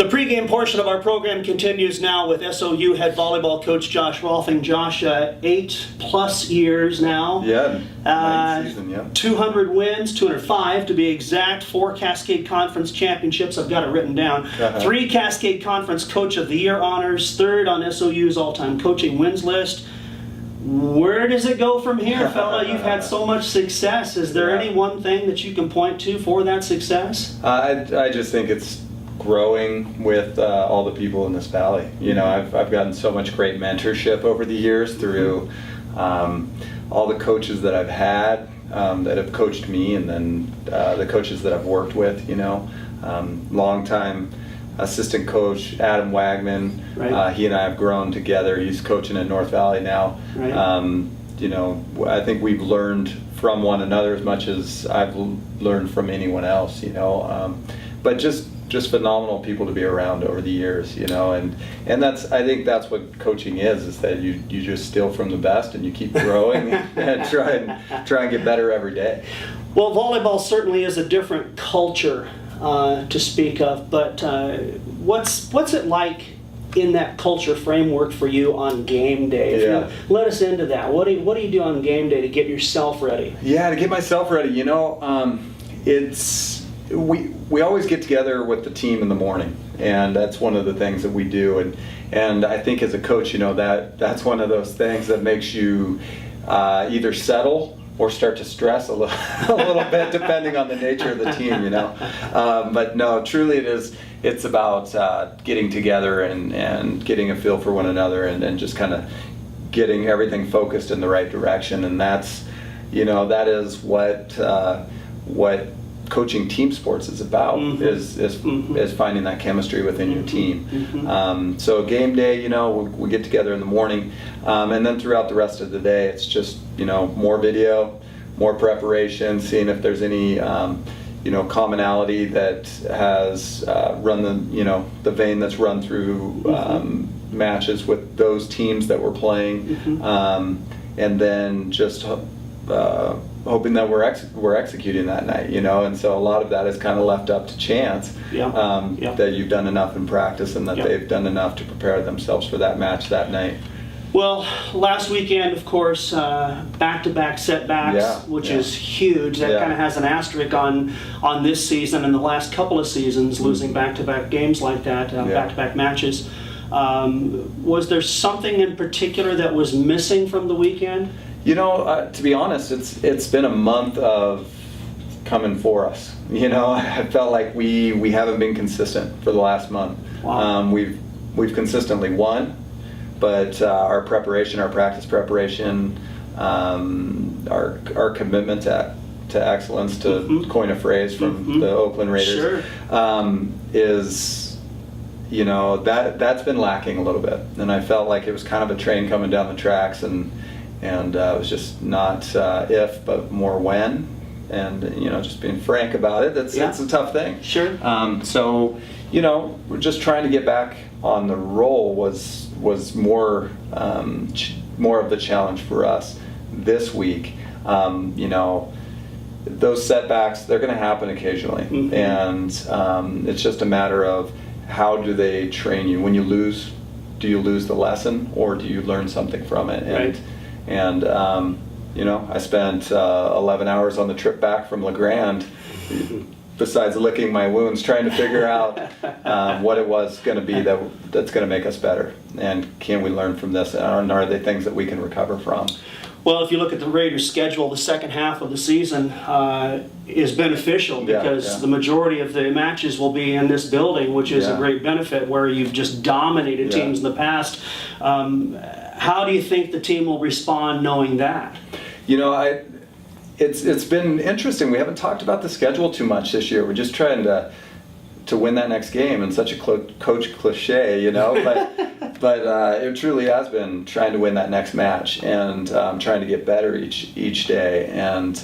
The pregame portion of our program continues now with SOU head volleyball coach Josh Rohlfing. Josh, 8+ years now. Yeah, ninth season, yeah. 200 wins, 205 to be exact, 4 Cascade Conference championships, I've got it written down. 3 Cascade Conference Coach of the Year honors, 3rd on SOU's all-time coaching wins list. Where does it go from here, fella? You've had so much success. Is there any one thing that you can point to for that success? I just think it's growing with all the people in this valley. You know, I've gotten so much great mentorship over the years through all the coaches that I've had that have coached me, and then the coaches that I've worked with. You know, longtime assistant coach Adam Wagman. Right. He and I have grown together. He's coaching at North Valley now. Right. You know, I think we've learned from one another as much as I've learned from anyone else. You know, but just phenomenal people to be around over the years, you know, and I think that's what coaching is that you just steal from the best and you keep growing and try and get better every day. Well, volleyball certainly is a different culture to speak of, but what's it like in that culture framework for you on game day? Yeah. Let us into that. What do you do on game day to get yourself ready? Yeah, to get myself ready, you know, we always get together with the team in the morning, and that's one of the things that we do, and I think as a coach, you know, that's one of those things that makes you either settle or start to stress a little bit, depending on the nature of the team, you know. But no, truly it's about getting together and getting a feel for one another, and just kind of getting everything focused in the right direction, and that's, you know, that is what coaching team sports is about, is finding that chemistry within your team. So game day, you know, we get together in the morning, and then throughout the rest of the day, it's just, you know, more video, more preparation, seeing if there's any, you know, commonality that has run the vein that's run through matches with those teams that we're playing, and then just hoping that we're executing that night, you know, and so a lot of that is kind of left up to chance. That you've done enough in practice, and that they've done enough to prepare themselves for that match that night. Well, last weekend, of course, back-to-back setbacks, which is huge. That kind of has an asterisk on this season and the last couple of seasons, losing back-to-back games like that, back-to-back matches. Was there something in particular that was missing from the weekend? You know, to be honest, it's been a month of coming for us. You know, I felt like we haven't been consistent for the last month. Wow. We've consistently won, but our practice preparation, our commitment to excellence, to coin a phrase from the Oakland Raiders, is, you know, that's been lacking a little bit, and I felt like it was kind of a train coming down the tracks, and it was just not if, but more when, and, you know, just being frank about it. It's a tough thing. Sure. So, you know, we're just trying to get back on the roll was more of the challenge for us this week. You know, those setbacks, they're going to happen occasionally, and it's just a matter of how do they train you. When you lose, do you lose the lesson, or do you learn something from it? Right. And you know, I spent 11 hours on the trip back from LeGrand, besides licking my wounds, trying to figure out what it was going to be that's going to make us better, and can we learn from this, and are they things that we can recover from? Well, if you look at the Raiders' schedule, the second half of the season is beneficial, because the majority of the matches will be in this building, which is a great benefit, where you've just dominated teams in the past. How do you think the team will respond knowing that? You know, it's been interesting. We haven't talked about the schedule too much this year. We're just trying to win that next game, and such a coach cliche, you know, but it truly has been trying to win that next match, and trying to get better each day. And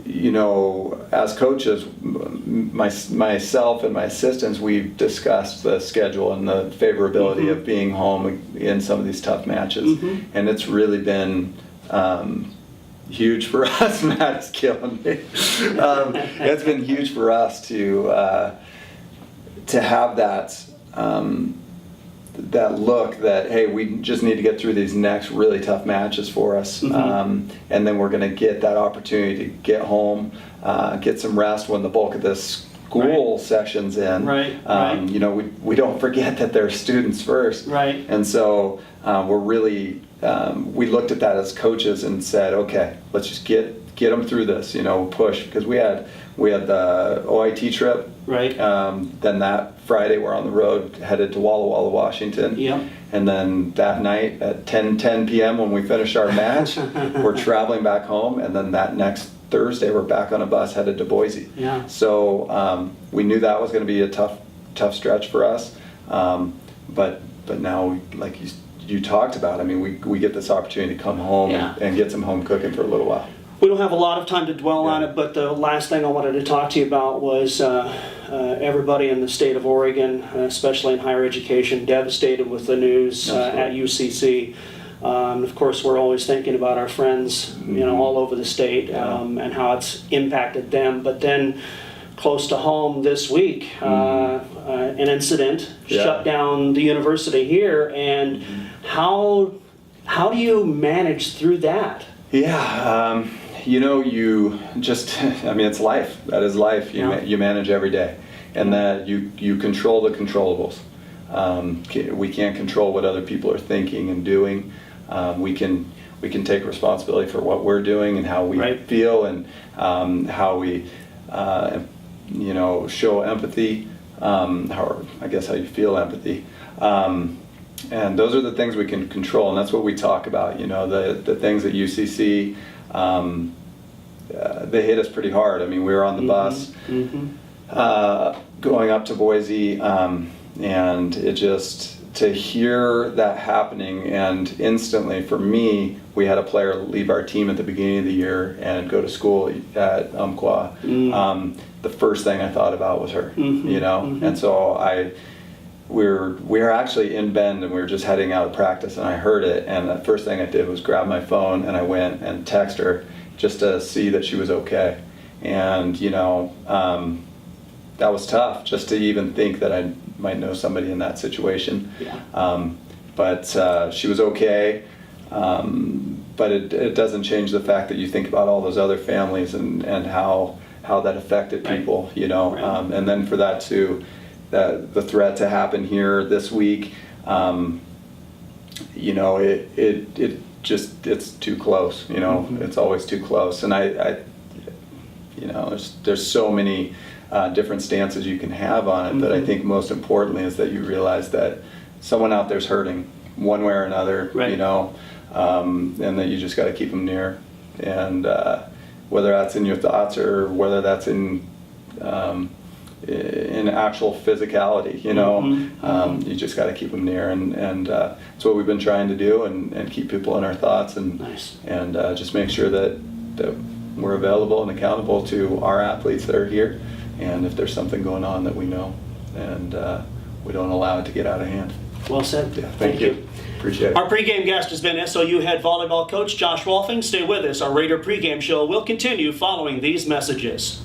you know, as coaches, myself and my assistants, we've discussed the schedule and the favorability of being home in some of these tough matches, and it's really been huge for us. Matt's killing me. It's been huge for us to to have that that look that, hey, we just need to get through these next really tough matches for us, and then we're going to get that opportunity to get home, get some rest when the bulk of this school sessions in. You know, we don't forget that they're students first. And so we're really, we looked at that as coaches and said, okay, let's just get them through this, you know, push, because we had the OIT trip. Then that Friday we're on the road headed to Walla Walla, Washington. And then that night at 10 p.m. when we finished our match, we're traveling back home, and then that next Thursday we're back on a bus headed to Boise. So we knew that was going to be a tough stretch for us, but now, like you talked about, I mean, we get this opportunity to come home and get some home cooking for a little while. We don't have a lot of time to dwell on it, but the last thing I wanted to talk to you about was everybody in the state of Oregon, especially in higher education, devastated with the news at UCC. Of course, we're always thinking about our friends, you know, all over the state, and how it's impacted them. But then, close to home this week, an incident shut down the university here. And how do you manage through that? You know, you just, I mean, it's life. That is life. You manage every day, and that you control the controllables. We can't control what other people are thinking and doing. We can take responsibility for what we're doing and how we feel, and how we, you know, show empathy, or I guess how you feel empathy. And those are the things we can control, and that's what we talk about. You know, the things at UCC, they hit us pretty hard. I mean, we were on the bus going up to Boise, and it just, to hear that happening, and instantly for me, we had a player leave our team at the beginning of the year and go to school at Umpqua. The first thing I thought about was her, you know, and so we were actually in Bend, and we were just heading out of practice, and I heard it, and the first thing I did was grab my phone, and I went and texted her just to see that she was okay. And you know, that was tough, just to even think that I might know somebody in that situation. But she was okay. But it doesn't change the fact that you think about all those other families and how that affected people, you know. And then for that to the threat to happen here this week, you know, it just, it's too close, you know. It's always too close. And I you know, there's so many different stances you can have on it, but I think most importantly is that you realize that someone out there's hurting one way or another, you know, and that you just got to keep them near, and whether that's in your thoughts or whether that's in actual physically, you know, you just got to keep them near, and it's what we've been trying to do, and keep people in our thoughts, and just make sure that we're available and accountable to our athletes that are here, and if there's something going on that we know, and we don't allow it to get out of hand. Well said. Thank you. Appreciate it. Our pregame guest has been SOU head volleyball coach Josh Rohlfing. Stay with us. Our Raider pregame show will continue following these messages.